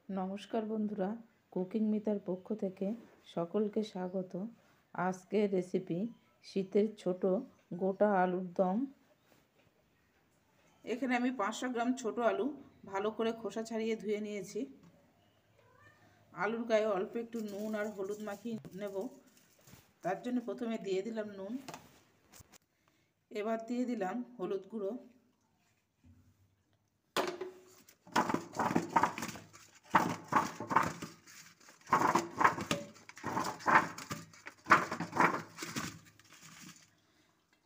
নমস্কার বন্ধুরা, কুকিং মিতার পক্ষ থেকে সকলকে স্বাগত। আজকের রেসিপি শীতের ছোট গোটা আলুর দম। এখানে আমি 500 গ্রাম ছোট আলু ভালো করে খোসা ছাড়িয়ে ধুয়ে নিয়েছি। আলুর গায়ে অল্প একটু নুন আর হলুদ মাখিয়ে নেব। তার জন্য প্রথমে দিয়ে দিলাম নুন, এবার দিয়ে দিলাম হলুদ গুঁড়ো,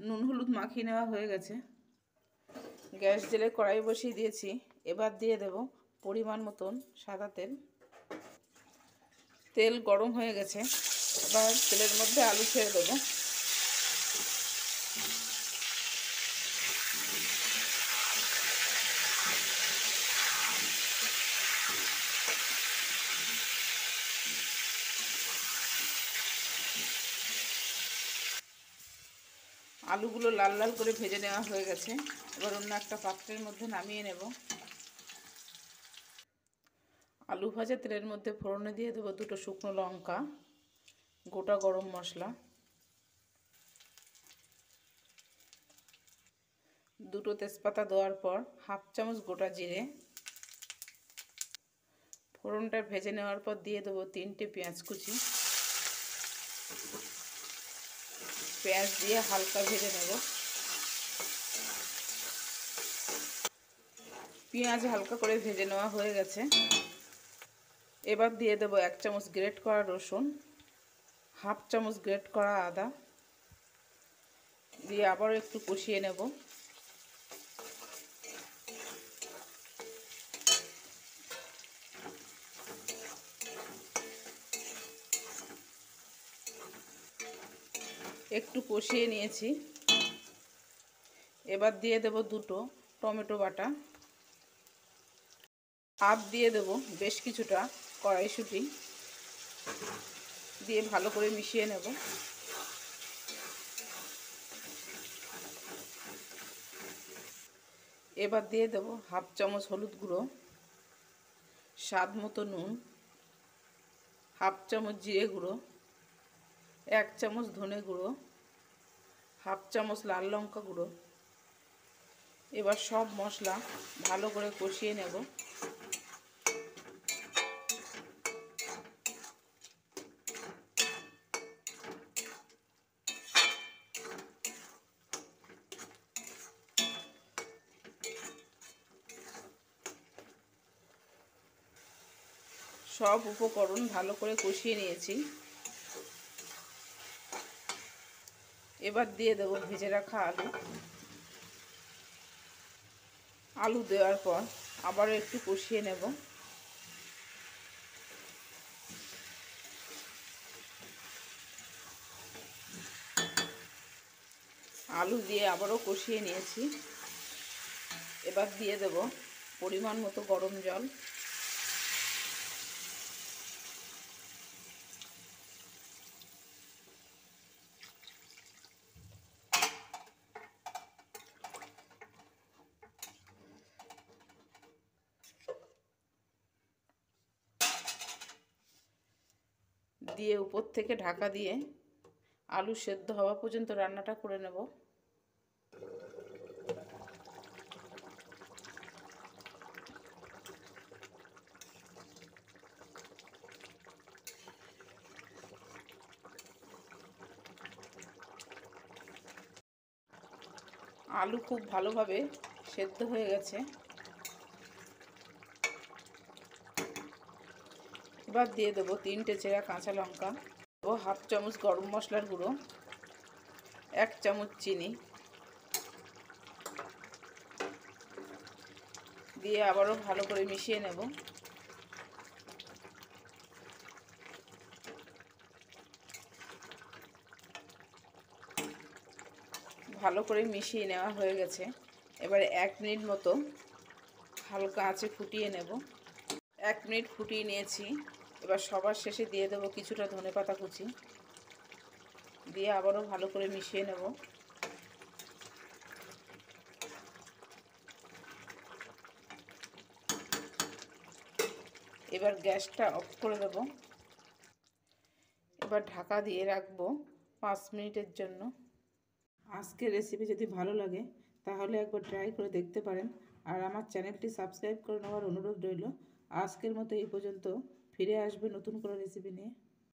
নুন হলুদ মাখিয়ে নেওয়া হয়ে গেছে। গ্যাস জেলে কড়াই বসিয়ে দিয়েছি। এবার দিয়ে দেব পরিমাণ মতন সাদা তেল। তেল গরম হয়ে গেছে, এবার তেলের মধ্যে আলু ছেড়ে দেবো। আলুগুলো লাল লাল করে ভেজে নেওয়া হয়ে গেছে। এবার অন্য একটা পাত্রের মধ্যে নামিয়ে নেব। আলু ভাজা তেলের মধ্যে ফোড়নে দিয়ে দেবো 2টো শুকনো লঙ্কা, গোটা গরম মশলা, 2টো তেজপাতা দেওয়ার পর 1/2 চামচ গোটা জিরে। ফোড়নটা ভেজে নেওয়ার পর দিয়ে দেবো 3টে পেঁয়াজ কুচি। পেঁয়াজ দিয়ে হালকা ভেজে নেব। পেঁয়াজ হালকা করে ভেজে নেওয়া হয়ে গেছে। এবার দিয়ে দেবো 1 চামচ গ্রেট করা রসুন, 1/2 চামচ গ্রেট করা আদা দিয়ে আবারও একটু কষিয়ে নেব। একটু কষিয়ে নিয়েছি। এবার দিয়ে দেব 2টো টমেটো বাটা, আর দিয়ে দেব বেশ কিছুটা কড়াইশুঁটি দিয়ে ভালো করে মিশিয়ে নেব। এবার দিয়ে দেব 1/2 চামচ হলুদ গুঁড়ো, স্বাদ মতো নুন, 1/2 চামচ জিরে গুঁড়ো, 1 চামচ ধনে গুঁড়ো, 1/2 চামচ লাল লঙ্কা গুঁড়ো। এবার সব মশলা ভালো করে কষিয়ে নেব। সব উপকরণ ভালো করে কষিয়ে নিয়েছি। এবার দিয়ে দেব ভেজে রাখা আলু। আলু দেওয়ার পর আবারও একটু কষিয়ে নেব। আলু দিয়ে আবারও কষিয়ে নিয়েছি। এবার দিয়ে দেব পরিমাণ মতো গরম জল। দিয়ে উপর থেকে ঢাকা দিয়ে আলু সেদ্ধ হওয়া পর্যন্ত রান্নাটা করে নেব। আলু খুব ভালোভাবে সেদ্ধ হয়ে গেছে। এবার দিয়ে দেবো 3টে চেরা কাঁচা লঙ্কা, দেবো 1/2 চামচ গরম মশলার গুঁড়ো, 1 চামচ চিনি দিয়ে আবারও ভালো করে মিশিয়ে নেব। ভালো করে মিশিয়ে নেওয়া হয়ে গেছে। এবারে 1 মিনিট মতো হালকা আঁচে ফুটিয়ে নেব। 1 মিনিট ফুটিয়ে নিয়েছি। এবার সবার শেষে দিয়ে দেবো কিছুটা ধনেপাতা কুচি দিয়ে আবারও ভালো করে মিশিয়ে নেব। এবার গ্যাসটা অফ করে দেব। এবার ঢাকা দিয়ে রাখবো 5 মিনিটের জন্য। আজকের রেসিপি যদি ভালো লাগে তাহলে একবার ট্রাই করে দেখতে পারেন, আর আমার চ্যানেলটি সাবস্ক্রাইব করে নেওয়ার অনুরোধ রইল। আজকের মতো এই পর্যন্ত, ফিরে আসবে নতুন কোনো রেসিপি নিয়ে।